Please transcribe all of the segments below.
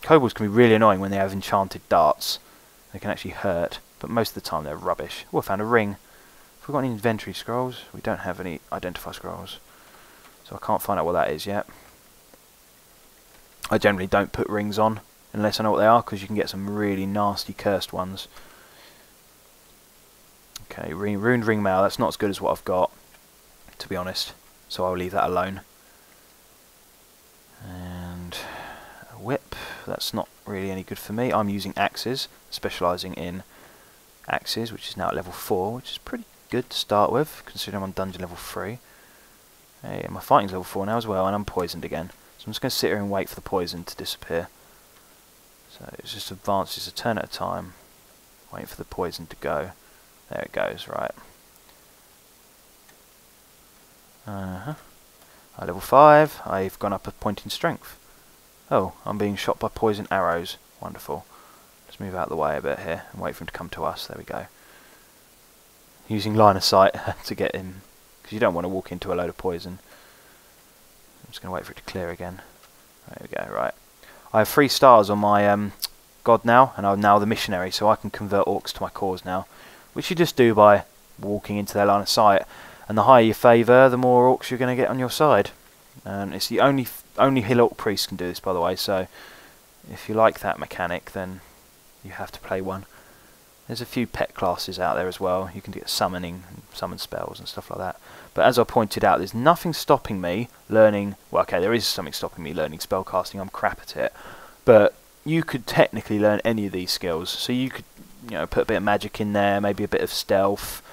Kobolds can be really annoying when they have enchanted darts. They can actually hurt, but most of the time they're rubbish. Oh, I found a ring. Have we got any inventory scrolls? We don't have any identify scrolls, so I can't find out what that is yet. I generally don't put rings on unless I know what they are, because you can get some really nasty cursed ones. Okay, ruined ring mail. That's not as good as what I've got, to be honest, so I'll leave that alone. And a whip. That's not really any good for me. I'm using axes, specialising in axes, which is now at level 4, which is pretty good to start with, considering I'm on dungeon level 3. Hey, my fighting's level 4 now as well, and I'm poisoned again. So I'm just going to sit here and wait for the poison to disappear. So it's just advances a turn at a time, waiting for the poison to go. There it goes, right. Level 5, I've gone up a point in strength. Oh, I'm being shot by poison arrows. Wonderful. Let's move out of the way a bit here and wait for him to come to us. There we go. Using line of sight to get him, because you don't want to walk into a load of poison. I'm just going to wait for it to clear again. There we go, right. I have 3 stars on my god now, and I'm now the missionary, so I can convert orcs to my cause now, which you just do by walking into their line of sight. And the higher you favour, the more orcs you're going to get on your side. And it's the only hill orc priest can do this, by the way, so if you like that mechanic, then you have to play one. There's a few pet classes out there as well. You can get summoning, summon spells and stuff like that. But as I pointed out, there's nothing stopping me learning... Well, okay, there is something stopping me learning spellcasting. I'm crap at it. But you could technically learn any of these skills. So you could, you know, put a bit of magic in there, maybe a bit of stealth,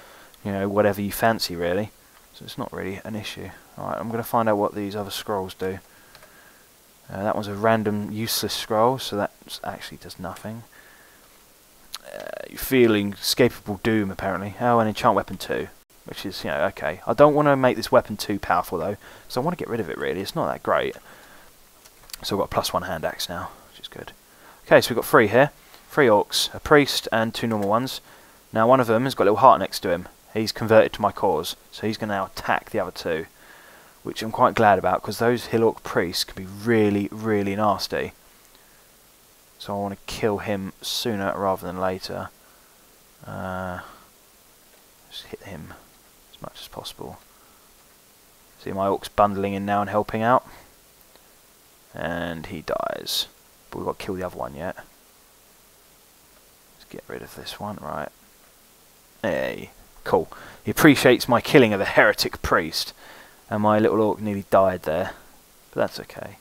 you know, whatever you fancy, really. So it's not really an issue. Alright, I'm going to find out what these other scrolls do. That one's a random useless scroll, so that actually does nothing. You're feeling escapable doom, apparently. Oh, and enchant weapon 2, which is, you know, okay. I don't want to make this weapon too powerful, though, so I want to get rid of it, really. It's not that great. So I've got a +1 hand axe now, which is good. Okay, so we've got 3 here. 3 orcs, a priest, and 2 normal ones. Now, one of them has got a little heart next to him. He's converted to my cause, so he's going to now attack the other 2, which I'm quite glad about, because those hill orc priests can be really, really nasty. So I want to kill him sooner rather than later. Just hit him as much as possible. See my orcs bundling in now and helping out. And he dies. But we've got to kill the other one yet. Let's get rid of this one, right. Hey, cool. He appreciates my killing of a heretic priest. And my little orc nearly died there. But that's okay.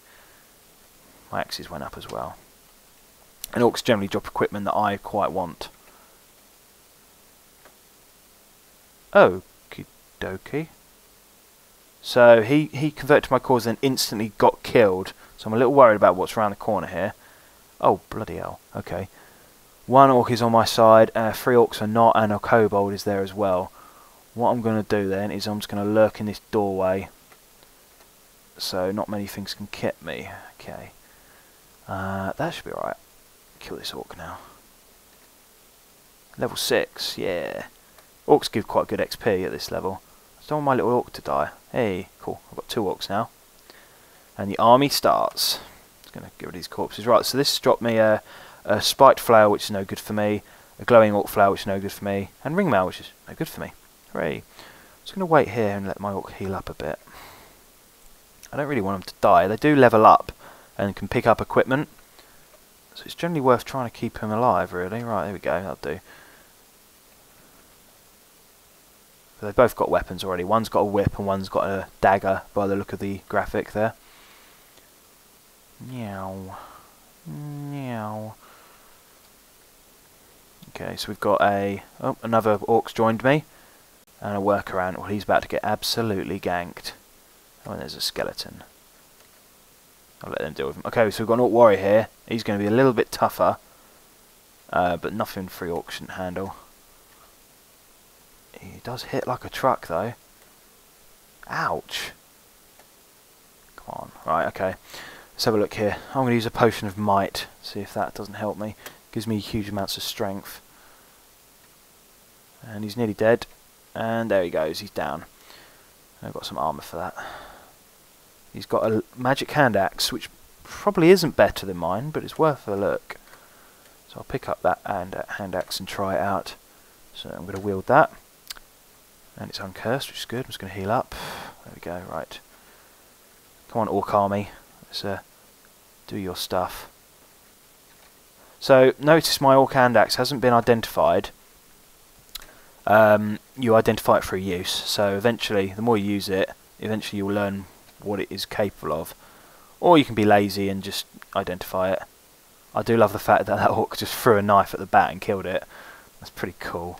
My axes went up as well. And orcs generally drop equipment that I quite want. Okie dokie. So he converted to my cause and instantly got killed. So I'm a little worried about what's around the corner here. Oh, bloody hell. Okay. 1 orc is on my side, 3 orcs are not, and a kobold is there as well. What I'm going to do then is I'm just going to lurk in this doorway. So not many things can get me. Okay. That should be alright. Kill this orc now. Level 6, yeah. Orcs give quite good XP at this level. I just don't want my little orc to die. Hey, cool. I've got 2 orcs now. And the army starts. Just going to get rid of these corpses. Right, so this dropped me a spiked flower, which is no good for me. A glowing orc flower, which is no good for me. And ring mail, which is no good for me. Hooray. I'm just going to wait here and let my orc heal up a bit. I don't really want them to die. They do level up and can pick up equipment. So it's generally worth trying to keep him alive, really. Right, there we go. That'll do. So they've both got weapons already. One's got a whip and one's got a dagger by the look of the graphic there. Meow. Meow. Okay, so we've got a... Oh, another orc's joined me. And a workaround. Well, he's about to get absolutely ganked. Oh, and there's a skeleton. I'll let them deal with him. Okay, so we've got an orc warrior here. He's going to be a little bit tougher. But nothing 3 orcs shouldn't handle. He does hit like a truck, though. Ouch. Come on. Right, okay. Let's have a look here. I'm going to use a potion of might. See if that doesn't help me. Gives me huge amounts of strength. And he's nearly dead. And there he goes. He's down. I've got some armour for that. He's got a magic hand axe, which probably isn't better than mine, but it's worth a look. So I'll pick up that hand axe and try it out. So I'm going to wield that. And it's uncursed, which is good. I'm just going to heal up. There we go, right. Come on, Orc Army. Let's do your stuff. So, notice my Orc hand axe hasn't been identified. You identify it through use. So eventually, the more you use it, eventually you'll learn what it is capable of. Or you can be lazy and just identify it. I do love the fact that that Orc just threw a knife at the bat and killed it. That's pretty cool.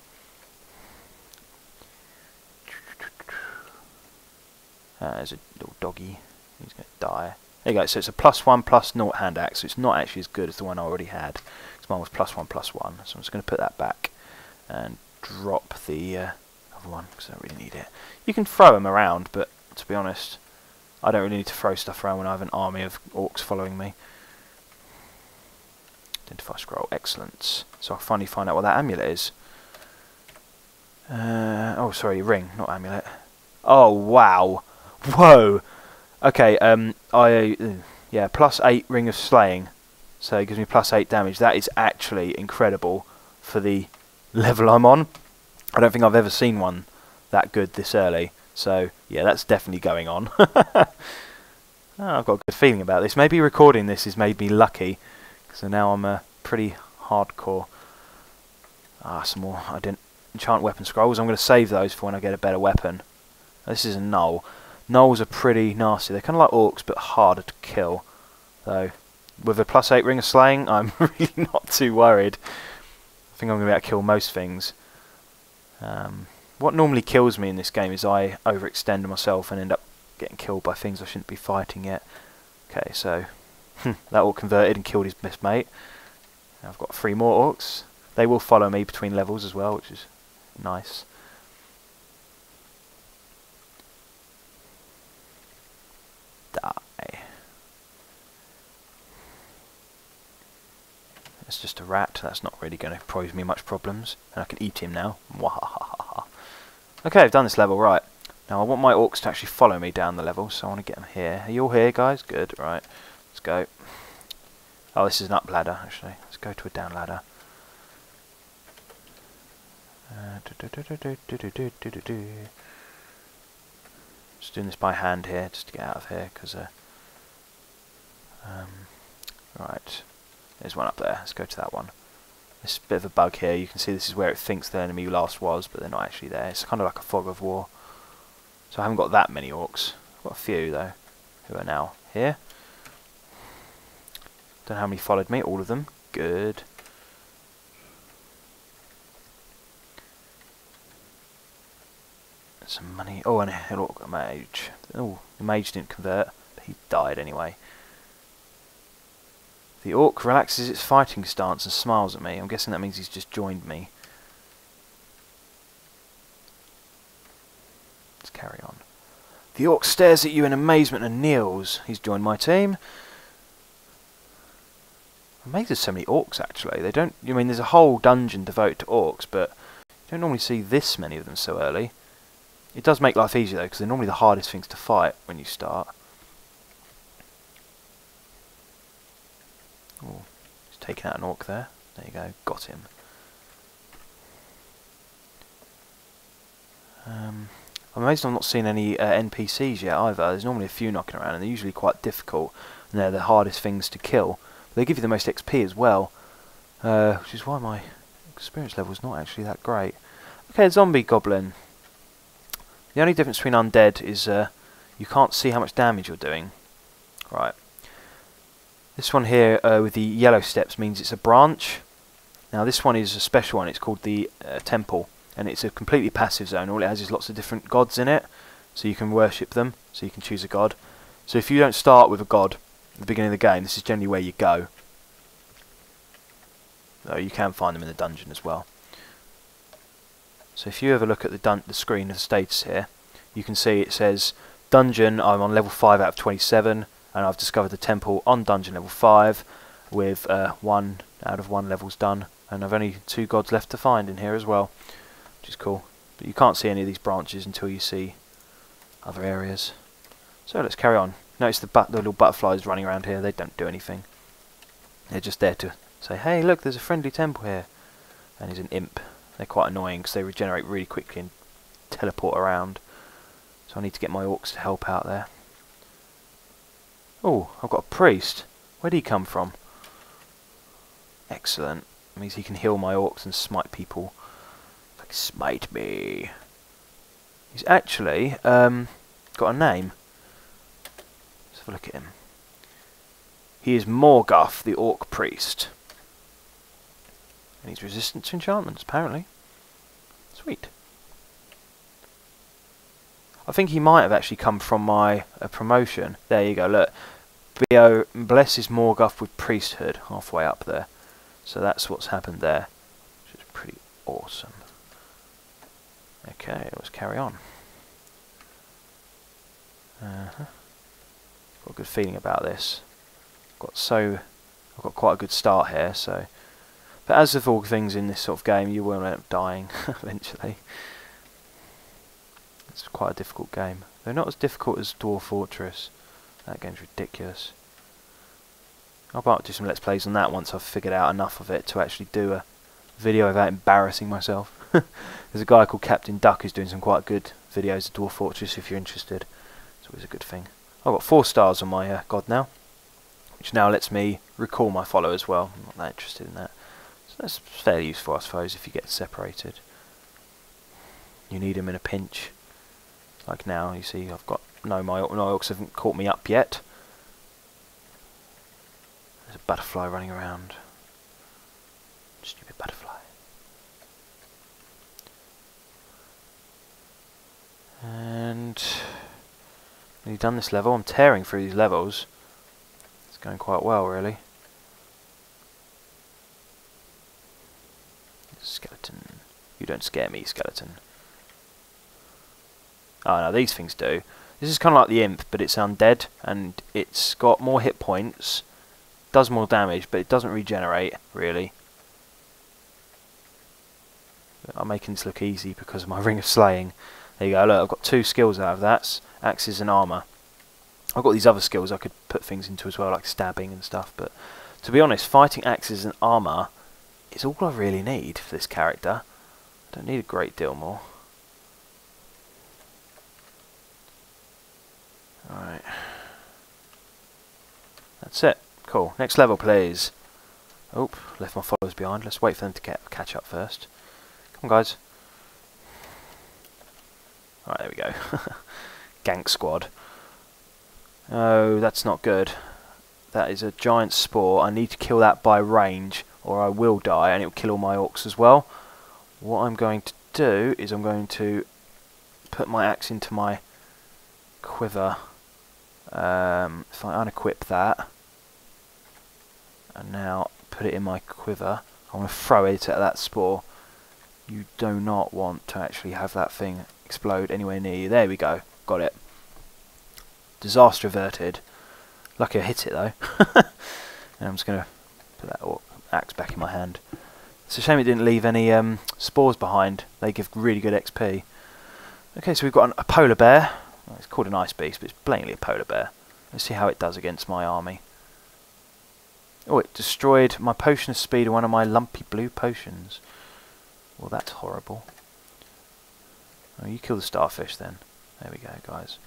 There's a little doggy. He's going to die. There you go. So it's a +1/+0 hand axe. So it's not actually as good as the one I already had. Because mine was +1/+1. So I'm just going to put that back and drop the other one because I don't really need it. You can throw them around, but to be honest, I don't really need to throw stuff around when I have an army of orcs following me. Identify scroll. Excellent. So I'll finally find out what that amulet is. Oh, sorry, ring, not amulet. Oh, wow. Whoa. Okay, yeah, +8 Ring of Slaying. So it gives me +8 damage. That is actually incredible for the level I'm on. I don't think I've ever seen one that good this early. So, yeah, that's definitely going on. Oh, I've got a good feeling about this. Maybe recording this has made me lucky. So now I'm pretty hardcore. Some more enchant weapon scrolls. I'm going to save those for when I get a better weapon. This is a gnoll. Gnolls are pretty nasty. They're kind of like orcs, but harder to kill. Though, with a +8 Ring of Slaying, I'm really not too worried. I think I'm going to be able to kill most things. What normally kills me in this game is I overextend myself and end up getting killed by things I shouldn't be fighting yet. Okay, so that orc converted and killed his best mate. Now I've got 3 more orcs. They will follow me between levels as well, which is nice. Die. It's just a rat. That's not really going to pose me much problems. And I can eat him now. Okay, I've done this level, right. Now I want my orcs to actually follow me down the level, so I want to get them here. Are you all here, guys? Good, right. Let's go. Oh, this is an up ladder, actually. Let's go to a down ladder. Just doing this by hand here, just to get out of here, because right, there's one up there. Let's go to that one. This is a bit of a bug here. You can see this is where it thinks the enemy last was, but they're not actually there. It's kind of like a fog of war. So I haven't got that many orcs. I've got a few though, who are now here. Don't know how many followed me. All of them. Good. Some money. Oh, and a mage. Oh, the mage didn't convert, but he died anyway. The orc relaxes its fighting stance and smiles at me. I'm guessing that means he's just joined me. Let's carry on. The orc stares at you in amazement and kneels. He's joined my team. I'm amazed there's so many orcs actually. They don't. I mean, there's a whole dungeon devoted to orcs, but you don't normally see this many of them so early. It does make life easier though, because they're normally the hardest things to fight when you start. Oh, he's taken out an orc there. There you go, got him. I'm amazed I'm not seeing any NPCs yet either. There's normally a few knocking around, and they're usually quite difficult, and they're the hardest things to kill. But they give you the most XP as well, which is why my experience level is not actually that great. Okay, zombie goblin. The only difference between undead is you can't see how much damage you're doing. Right. This one here with the yellow steps means it's a branch. Now this one is a special one. It's called the temple, and it's a completely passive zone. All it has is lots of different gods in it, so you can worship them. So you can choose a god. So if you don't start with a god at the beginning of the game, this is generally where you go. Though you can find them in the dungeon as well. So if you ever look at the screen of the status here, you can see it says dungeon, I'm on level 5 out of 27, and I've discovered the temple on dungeon level 5 with 1 out of 1 levels done, and I've only 2 gods left to find in here as well, which is cool. But you can't see any of these branches until you see other areas. So let's carry on. Notice the little butterflies running around here. They don't do anything. They're just there to say, hey, look, there's a friendly temple here. And he's an imp. They're quite annoying because they regenerate really quickly and teleport around. So I need to get my orcs to help out there. Oh, I've got a priest. Where did he come from? Excellent. That means he can heal my orcs and smite people. Like, smite me. He's actually got a name. Let's have a look at him. He is Morgoth, the Orc Priest. And he's resistant to enchantments, apparently. Sweet. I think he might have actually come from my promotion. There you go, look. Bio blesses Morgoth with priesthood, halfway up there. So that's what's happened there, which is pretty awesome. Okay, let's carry on. Got a good feeling about this. I've got quite a good start here, so. But as with all things in this sort of game, you will end up dying eventually. It's quite a difficult game. Though not as difficult as Dwarf Fortress. That game's ridiculous. I might do some Let's Plays on that once I've figured out enough of it to actually do a video without embarrassing myself. There's a guy called Captain Duck who's doing some quite good videos of Dwarf Fortress if you're interested. It's always a good thing. I've got 4 stars on my god now, which now lets me recall my followers well. I'm not that interested in that. So that's fairly useful, I suppose, if you get separated. You need them in a pinch. Like now, you see, I've got my orcs haven't caught me up yet. There's a butterfly running around. Stupid butterfly. And we've done this level. I'm tearing through these levels. It's going quite well, really. Skeleton. You don't scare me, skeleton. Oh no, these things do. This is kind of like the imp, but it's undead, and it's got more hit points, does more damage, but it doesn't regenerate, really. I'm making this look easy because of my Ring of Slaying. There you go, look, I've got 2 skills out of that, axes and armour. I've got these other skills I could put things into as well, like stabbing and stuff, but to be honest, fighting axes and armour is all I really need for this character. I don't need a great deal more. Alright. That's it. Cool. Next level, please. Oh, left my followers behind. Let's wait for them to catch up first. Come on, guys. Alright, there we go. Gank squad. Oh, that's not good. That is a giant spore. I need to kill that by range, or I will die, and it will kill all my orcs as well. What I'm going to do is I'm going to put my axe into my quiver. If I unequip that, and now put it in my quiver, I'm going to throw it at that spore. You do not want to actually have that thing explode anywhere near you. There we go. Got it. Disaster averted. Lucky I hit it though. And I'm just going to put that axe back in my hand. It's a shame it didn't leave any spores behind. They give really good XP. Okay, so we've got a polar bear. Well, it's called an ice beast, but it's blatantly a polar bear. Let's see how it does against my army. Oh, it destroyed my potion of speed and one of my lumpy blue potions. Well, that's horrible. Oh, you kill the starfish then. There we go, guys.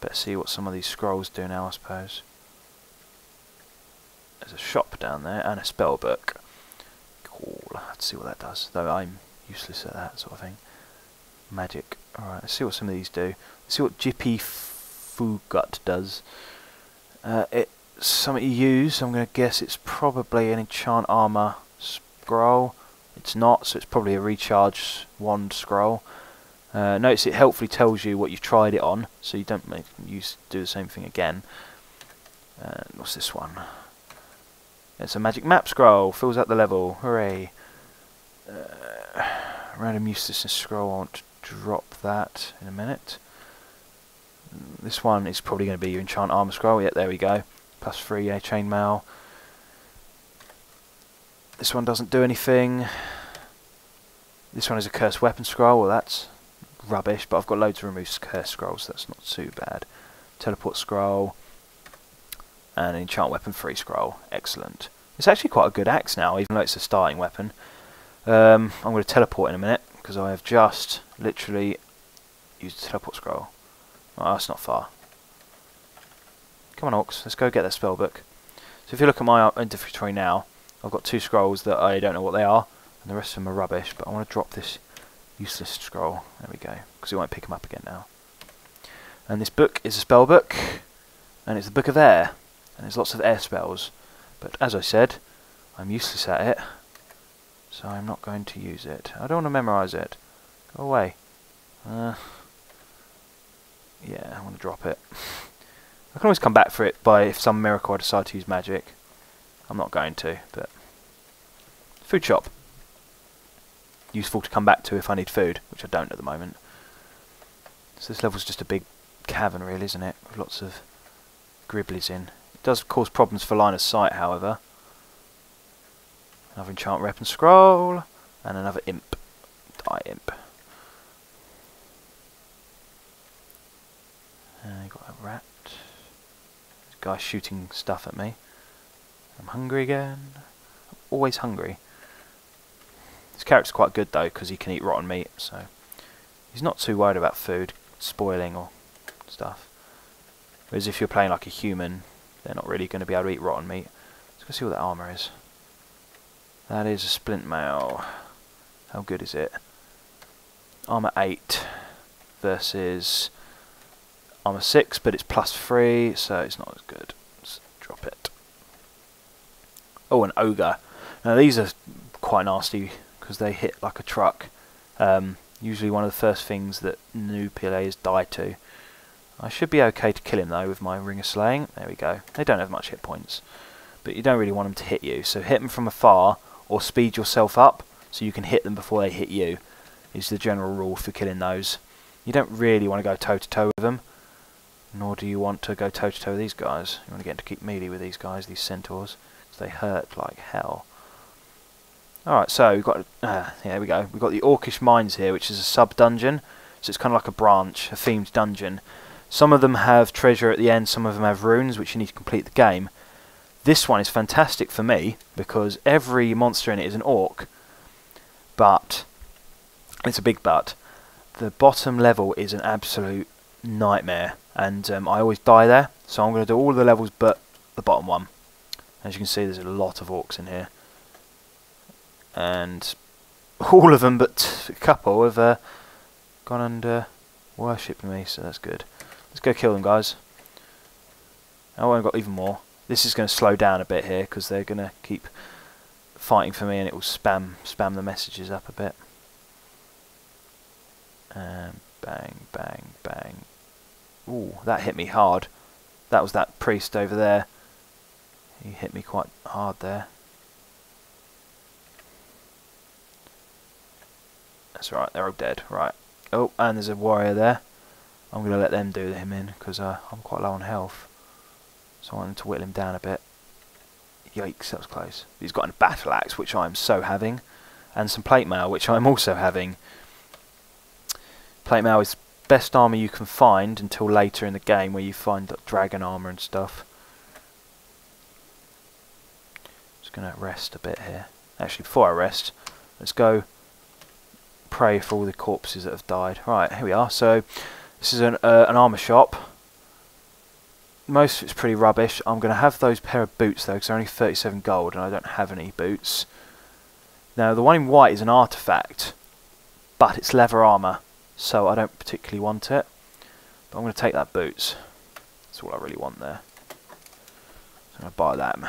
Better see what some of these scrolls do now, I suppose. There's a shop down there and a spell book. Cool. Let's see what that does. Though I'm useless at that sort of thing. Magic. Alright, let's see what some of these do. Let's see what Jippy Fugut does. It's something you use. I'm going to guess it's probably an enchant armor scroll. It's not, so it's probably a recharge wand scroll. Notice it helpfully tells you what you've tried it on, so you don't do the same thing again. What's this one? It's a magic map scroll. Fills out the level. Hooray! Random uselessness scroll. I want to drop that in a minute. This one is probably going to be your enchant armor scroll. Yep, there we go. +3, yeah, chainmail. This one doesn't do anything. This one is a cursed weapon scroll. Well, that's rubbish, but I've got loads of remove curse scrolls, so that's not too bad. Teleport scroll, and an enchant weapon free scroll. Excellent. It's actually quite a good axe now, even though it's a starting weapon. I'm going to teleport in a minute, because I have just literally used the teleport scroll. Oh, that's not far. Come on, orcs, let's go get that spell book. So if you look at my inventory now, I've got 2 scrolls that I don't know what they are, and the rest of them are rubbish, but I want to drop this useless scroll. There we go, because we won't pick them up again now. And this book is a spell book, and it's the Book of Air, and there's lots of air spells. But as I said, I'm useless at it, so I'm not going to use it. I don't want to memorise it. Go away. Yeah, I want to drop it. I can always come back for it by if some miracle I decide to use magic. I'm not going to, but... Food shop. Useful to come back to if I need food, which I don't at the moment. So this level's just a big cavern really, isn't it? With lots of gribblies in. It does cause problems for line of sight, however. Another enchant weapon scroll, and another imp. Die imp. Got a rat. This guy shooting stuff at me. I'm hungry again. I'm always hungry. This character's quite good though, because he can eat rotten meat, so he's not too worried about food spoiling or stuff. Whereas if you're playing like a human, they're not really going to be able to eat rotten meat. Let's go see what that armour is. That is a splint mail. How good is it? Armour 8 versus Armour 6, but it's +3, so it's not as good. Let's drop it. Oh, an ogre. Now these are quite nasty because they hit like a truck. Usually one of the first things that new players die to. I should be okay to kill him though with my Ring of Slaying. There we go. They don't have much hit points, but you don't really want them to hit you. So hit them from afar or speed yourself up so you can hit them before they hit you. Is the general rule for killing those. You don't really want to go toe to toe with them, nor do you want to go toe to toe with these guys. You want to get to keep melee with these guys, these centaurs, because they hurt like hell. Alright, so we've got, there we go. We've got the Orcish Mines here, which is a sub-dungeon. So it's kind of like a branch, a themed dungeon. Some of them have treasure at the end, some of them have runes, which you need to complete the game. This one is fantastic for me, because every monster in it is an orc. But, it's a big but, the bottom level is an absolute nightmare. And I always die there, so I'm going to do all the levels but the bottom one. As you can see, there's a lot of orcs in here. And all of them but a couple have gone and worshipped me, so that's good. Let's go kill them, guys. Oh, I've got even more. This is going to slow down a bit here because they're going to keep fighting for me, and it will spam the messages up a bit. And bang, bang, bang. Ooh, that hit me hard. That was that priest over there. He hit me quite hard there. That's right, they're all dead. Right. Oh, and there's a warrior there. I'm going to let them do him in, because I'm quite low on health. So I want them to whittle him down a bit. Yikes, that was close. He's got a battle axe, which I'm so having. And some plate mail, which I'm also having. Plate mail is best armour you can find until later in the game, where you find dragon armour and stuff. Just going to rest a bit here. Actually, before I rest, let's go pray for all the corpses that have died. Right, here we are. So this is an armour shop. Most of it's pretty rubbish. I'm going to have those pair of boots though, because they're only 37 gold and I don't have any boots. Now the one in white is an artifact, but it's leather armour, so I don't particularly want it. But I'm going to take that boots. That's all I really want there. So I'm going to buy that.